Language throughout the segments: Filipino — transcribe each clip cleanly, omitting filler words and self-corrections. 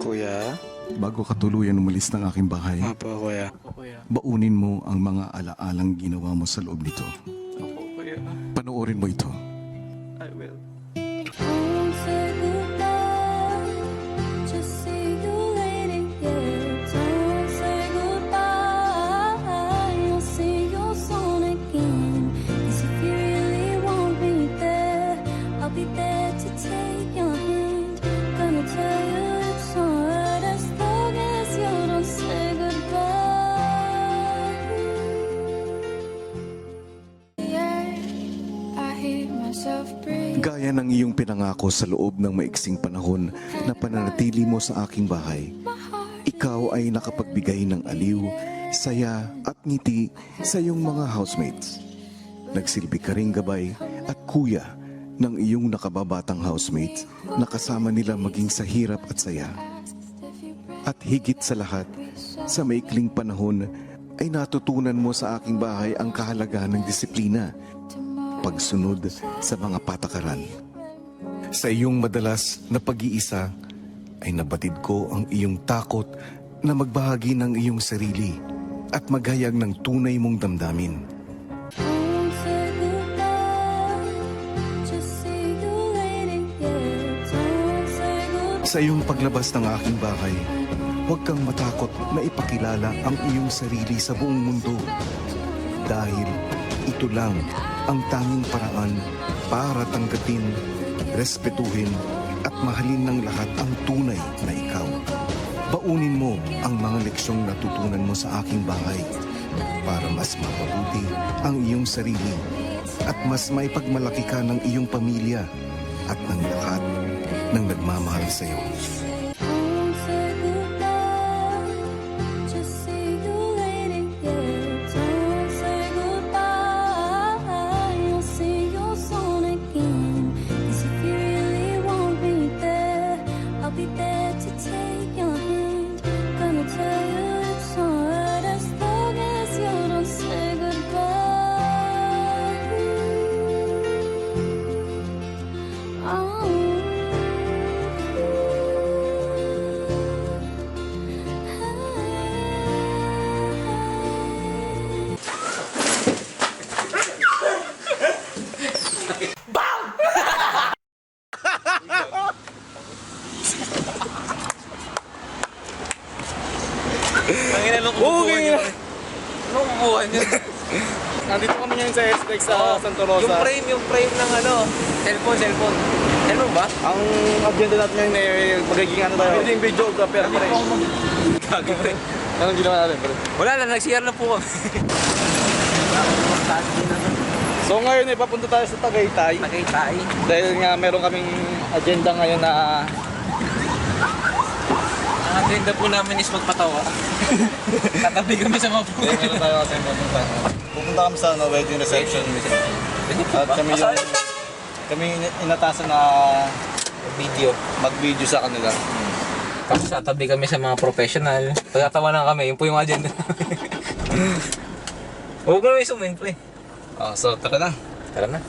Kuya? Bago ka tuluyan umalis ng aking bahay, Opo, Kuya. baunin mo ang mga alaalang ginawa mo sa loob nito. Opo, Kuya. Panoorin mo ito. I will. Don't say goodbye, just see you later, yeah. Don't say goodbye, I'll see you soon again. 'Cause if you really want me there, I'll be there to take your hand. Gonna tell you it's alright as long as you don't say goodbye. Yeah, I hear myself breathe. Gaya ng iyong pinangako sa loob ng maiksing panahon na pananatili mo sa aking bahay, ikaw ay nakapagbigay ng aliw, saya at ngiti sa iyong mga housemates. Nagsilbi ka ring gabay at kuya ng iyong nakababatang housemates na kasama nila maging sa hirap at saya. At higit sa lahat, sa maikling panahon ay natutunan mo sa aking bahay ang kahalagahan ng disiplina, pagsunod sa mga patakaran. Sa iyong madalas na pag-iisa ay nabatid ko ang iyong takot na magbahagi ng iyong sarili at maghayag ng tunay mong damdamin. Don't say goodbye, just see you later, yeah. Don't say goodbye. Sa iyong paglabas ng aking bahay, huwag kang matakot na ipakilala ang iyong sarili sa buong mundo. Dahil ito lang ang tanging paraan para tanggapin, respetuhin at mahalin ng lahat ang tunay na ikaw. Baunin mo ang mga leksyong natutunan mo sa aking bahay para mas mapabuti ang iyong sarili at mas maipagmalaki ka ng iyong pamilya at ng lahat ng nagmamahal sa iyo. Don't say goodbye, just see you later, yeah. Don't say goodbye, I'll see you soon again. 'Cause if you really want me there, I'll be there to take your hand. Gonna tell you it's alright as long as you don't say goodbye. Oh. Ang ina nung kubuhan yun. Anong kubuhan yun? Nandito kami ngayon sa STX sa Santa Rosa. Yung frame ng ano, cellphone. Cellphone ba? Ang agenda natin ngayon ay magiging ano tayo? Magiging videographer pa rin. Gagi pre. Anong ginawa natin, bro? Wala na, nag-CR na po kami. So ngayon ay papunta tayo sa Tagaytay. Tagaytay. Dahil nga meron kaming agenda ngayon na Ang agenda po namin is magpatawa. Tatabi kami sa mga po. meron tayo kasi pupunta. Pupunta kami sa wedding reception. At kami yung inatasan na Video. mag-video sa kanila. Tapos tatabi kami sa mga professional. Pagkatawa na kami, yun po yung agenda namin. Huwag na may sumin, pre. So tara na. Tara na.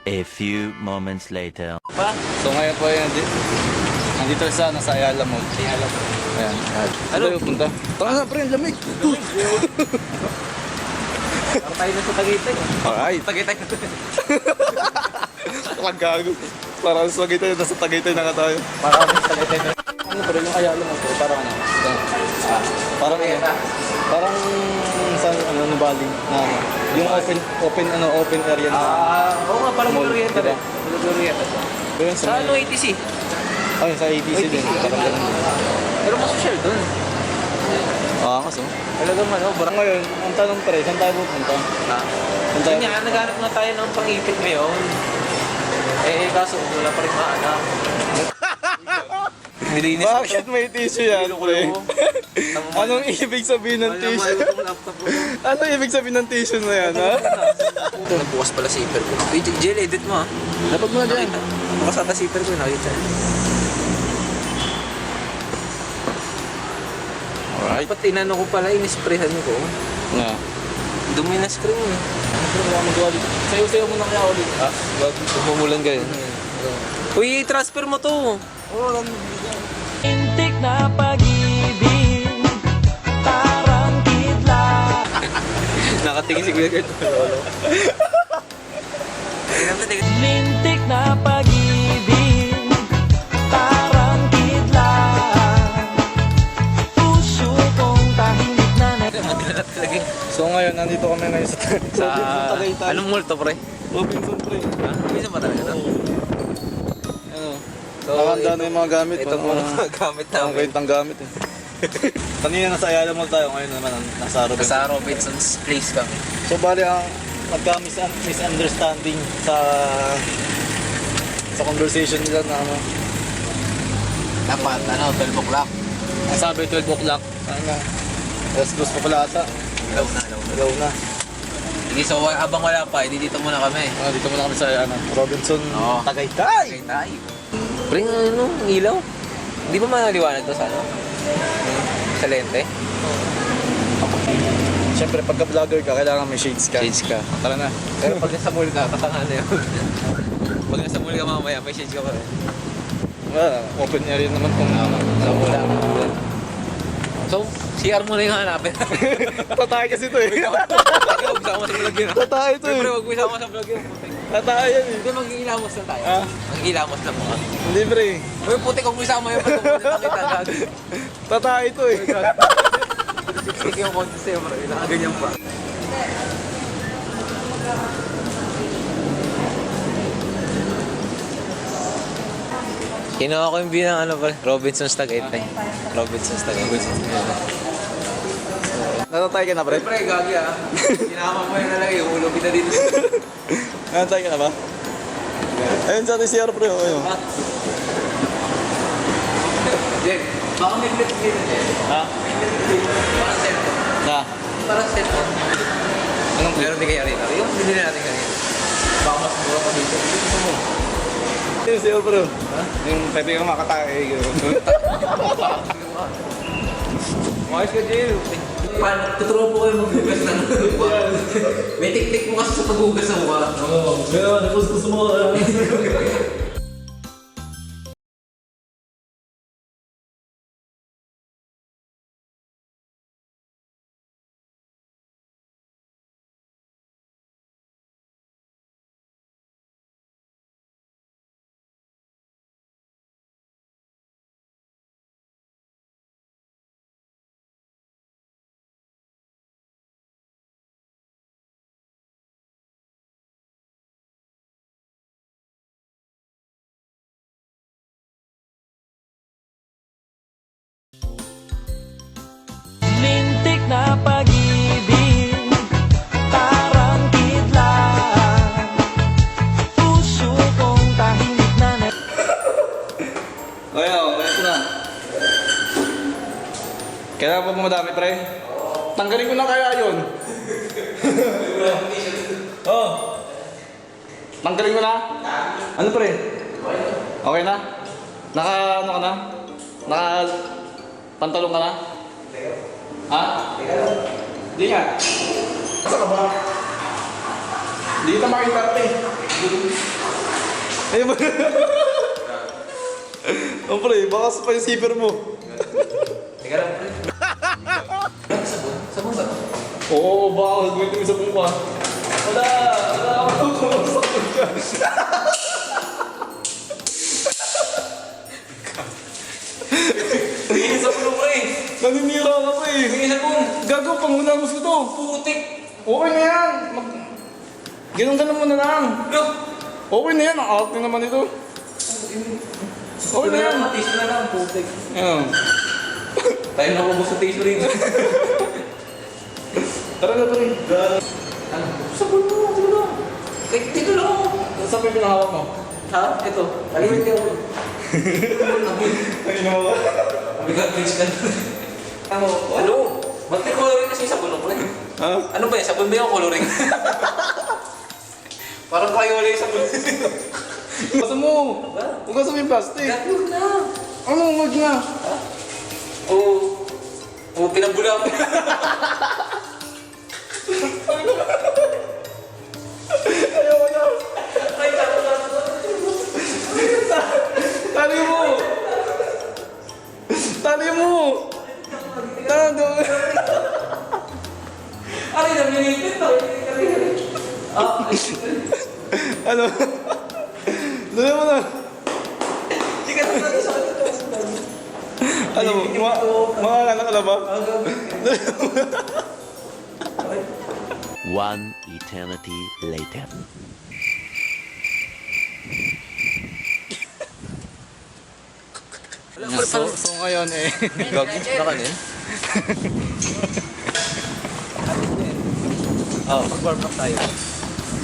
A few moments later. So ngayon po yan, nandito sa nasa Ayala Mall. Ayala Mall. Ayan. Ano? Tayo punta. Tara na, pre, lamig. Parang tayo na sa Tagaytay. Alright. Tagaytay. Magago. Parang sa Tagaytay na nga tayo. Parang kami sa Tagaytay na. Ano pa rin yung Ayala Mall, pre? Parang ano? Parang parang sa ano Bali na ano, yung open area na. Oo nga, parang Mall, Glorieta diba? rin. Glorieta. Doon Sa ano, ATC? Ayun, sa ATC din. Parang ganun. Pero mas social dun. Kaso. Talagang ano, Parang ngayon, ang tanong pre, saan tayo pupunta? Saan tayo? Kanya, naghanap na tayo ng pang-ipit ngayon. Kaso wala pa rin maanak. Nilinis ko siya. Bakit may tissue yan, pre? Anong ibig sabihin ng tissue? Anong ibig sabihin ng tissue na yan, ha? Nabukas pala zipper ko. Uy, Jill, edit mo ah. Dapat mo na dyan. Bukas ata zipper ko, nakita. Alright. Dapat inano ko pala, inisprehan ko. Na. Dumi na screen eh. Wala magawa dito. Sayo-sayo mo na kaya ulit. Ah, bumumulan ka yun. Uy, transfer mo to. Intik na pag-ibig, parang kidlat. Nakatingin si Kuya Kurt. Lintik na pag-ibig, parang kidlat. Puso kong tahimik na Magalat talaga. So ngayon, nandito kami ngayon sa Tagaytay. Anong mall to, pre? Robinson, pre. Bisa ba talaga to? Ano? So, Nakahanda na yung mga gamit. Ito mga gamit Ang namin. kwentang gamit eh. Kanina nasa Ayala Mall tayo, ngayon naman nasa Robinson. Sa Robinson's Place kami. So bali ang misunderstanding sa conversation nila na ano. Dapat, 12 o'clock. Ang sabi 12 o'clock. Ano na? Alas 2 pa pala ata. Ilaw na. Ilaw na. Sige, so habang wala pa, dito muna kami. Dito muna kami sa ano, Robinson, Oo. Tagaytay. Okay, tayo. Pre, ano, ang ilaw? Di ba maliwanag to sa ano? Sa lente? Siyempre pagka vlogger ka, kailangan may shades ka. Shades ka. Tara na. Pero pag nasa mall ka, katanga na yun. Pag nasa mall ka mamaya, may shades ka pa rin. Open area naman kung Sa mall lang. So, CR mo na yung hanapin. Tatay kasi ito eh. Huwag isama sa vlog yun. Tatay ito Siyempre, eh. huwag isama sa vlog yun. Tatay yan eh. Hindi, mag-iilamos lang tayo. Ah? Mag-iilamos lang mo. Hindi pre. Uy, puti kung isama yun, patumunit na kita. Gagi. Tatay ito eh. Sige yung konti sa'yo, bro. Nakaganyan pa. Kinuha ko yung binang ano pa, Robinson's Tagaytay. Robinson's Tagaytay. Natatay ka na pre? Pre, gagi ah. Kinama mo yun na lang, ihulog kita dito. Natatay ka na ba? Ayun sa ating CR pre. Ayun. Jen, baka may flip dito, Jen. Ha? Para cellphone. Na? Para cellphone. Anong meron di kaya rito? Yung binili natin kanina. Baka mas mura pa dito. Dito mo. Yung CR pre. Ha? Yung pwede kang makatay. Makayos ka, Jill. Tuturo po kayo maghugas ng mukha. May teknik mo kasi sa paghugas ng mukha. Oo. Kaya, gusto mo. lintik na pag-ibig, parang kidlat. Puso kong tahimik na Ayun, ito na. Kailangan pa mo madami, pre? Tanggalin ko na kaya yun. Oh. Tanggalin ko na? Ano, pre? Okay na? Naka, ano ka na? Naka, pantalon ka na? Ha? Di nga. Saan ka ba? Di kita makita, pre. Ayun ba? Oh, pre, baka pa yung zipper mo. Teka lang, pre. Sabon? Sabon ba? Oo, baka gawin mo sa buka. Wala ako kumasakot ka. Tingin sa puno, pre. Naninira ka pa eh. Tingin sa puno. Gagaw, pangunamos ko to. Putik. Okay na yan. Ganun mo na lang. Look. Okay na yan, ang arte naman ito. Okay na yan. Tissue na lang, putik. Ayan. Tayo na ubos sa tissue rin. Tara na, pre. Ano? Sabon mo, dito lang. Dito lang ako. Saan pa yung pinahawak mo? Ha? Ito. Alimit ka ako. Ay, no. Bigat bitch ka. Ano? Multi-coloring kasi sa bulong ko eh. Ha? Ano ba yan? Sabon ba yung coloring? Parang kayola yung sabon. Basta mo! Huwag mo yung plastic! Gatulog na. Ano? Huwag na! Oo, pinabula ko. Ayaw na! Tali mo! Tali mo! Tado! Aray, naminipit na. Ano? Dali mo na! Ano? Mga anak ka na ba? One eternity later. So ngayon eh. Gagi na kanin. Mag-warm up tayo.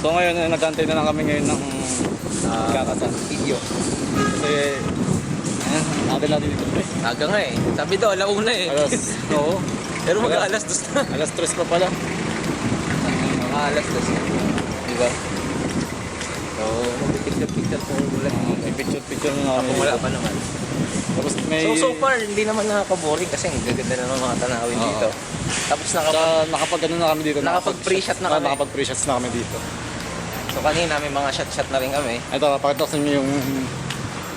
So ngayon eh, nag-antay na lang kami ngayon ng kakasal. Video. Kasi natin natin dito pre. Aga nga eh. Sabi daw, alauna eh. Oo. Pero mag-aalas dos na. Alas 3 pa pala. Mag-aalas dos na. Diba? So, mag-picture-picture po ulit. Picture na kami. Kung wala pa naman. Tapos may... So far, hindi naman nakaka-boring kasi ang gaganda na ng mga tanawin Oo. dito. Tapos nakapag-ano na kami dito. Nakapag-pre-shot na kami. Nakapag-pre-shots na kami dito. So kanina may mga shot-shot na rin kami. Ito, pakita ko sa inyo yung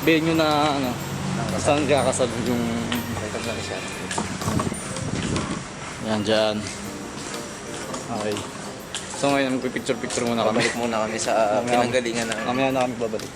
venue na ano, saan kakasal yung... Ito na rin siya. Yan dyan. Okay. So ngayon, magpipicture-picture muna kami. Babalik muna kami sa pinanggalingan namin. Mamaya na kami babalik.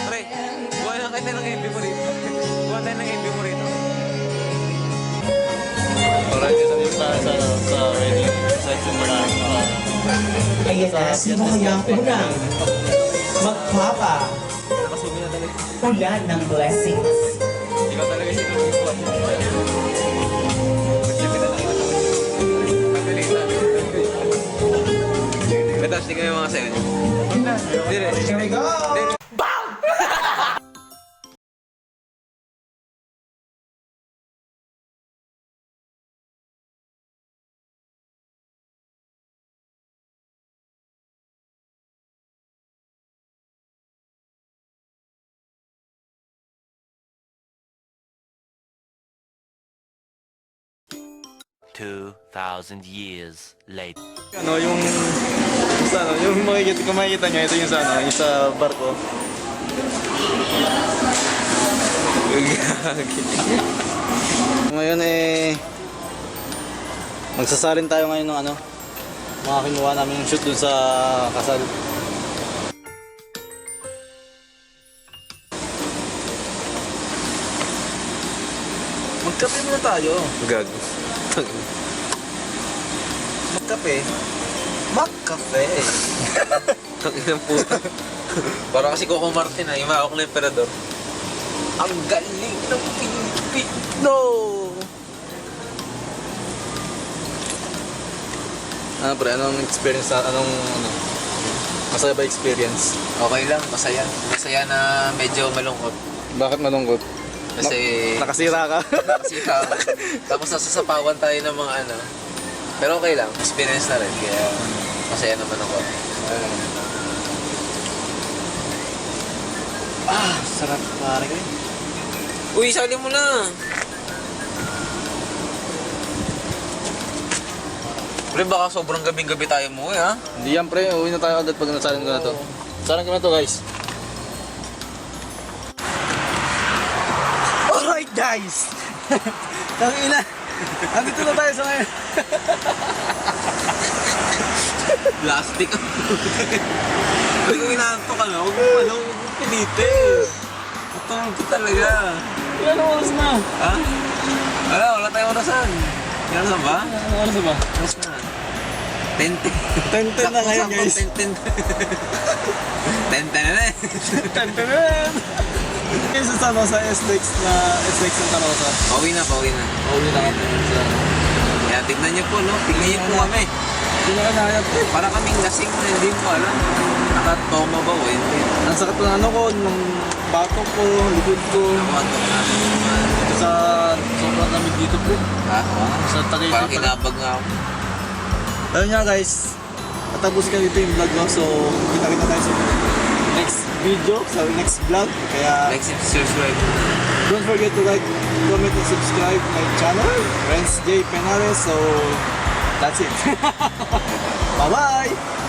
Pre, buwan na kita ng MB mo rito. Buwan tayo ng MB mo rito. Alright, ito yung sa wedding reception mo na. Kaya sino kaya ang unang magpapa Nakasumi na talaga. ulan ng blessings? Ikaw talaga siya nung buwan. Magsipin na lang ito. Magaling na. Tapos di kami mga sayo. Dire. Here we go! Two 2,000 years later. Ano yung sa ano, yung makikita kung makikita niyo ito yung sa ano, yung sa barko. Ngayon eh magsasalin tayo ngayon ng ano, mga kinuha namin yung shoot dun sa kasal. Magkape muna tayo. Gag. Magkape? Magkape. Ang puta. Para kasi Coco Martin yung mahawak na emperador. Ang galing ng Pilipino! Ano pre, anong experience sa anong ano? Masaya ba experience? Okay lang, masaya. Masaya na medyo malungkot. Bakit malungkot? Kasi Nakasira ka. sika. Tapos nasasapawan tayo ng mga ano. Pero okay lang, experience na rin. Kaya masaya naman ako. Sarap pare ko. Uy, sali mo na! Pre, baka sobrang gabing-gabi tayo mo ha? Hindi yan pre, uwi na tayo agad pag nasalan ko na to. Salan ko na to guys. Alright guys! Tangina! Andito na tayo sa ngayon. Plastic. Uy, kung inaanto ka na, huwag mo pilitin. Tutulog ko talaga. Ilan oras na? Ha? Wala tayong orasan. Ilan na ba? Ano oras na ba? Oras na. 10-10. 10-10 na ngayon guys. 10-10. 10-10 na eh. 10-10 na yan. Guys, sa SLEX ng Tarosa. Pauwi na. Uwi na kami. Kaya tignan niyo po, no? Tignan niyo po kami. Hindi na kanayat. Para kaming lasing na hindi mo alam. Nakatoma ba o hindi? Ang sakit ng ano ko, ng bato ko, likod ko. Nakawatok na. Sa sobrang lamig dito po. Ha? Sa Tagaytay Parang pa. kinabag nga ako. Ayun nga guys, natapos ka dito yung vlog ko. So, kita-kita tayo sa next video, sa next vlog. Kaya, Like, subscribe. don't forget to like, comment, and subscribe my channel, Renz J. Penares. So, that's it. Bye-bye!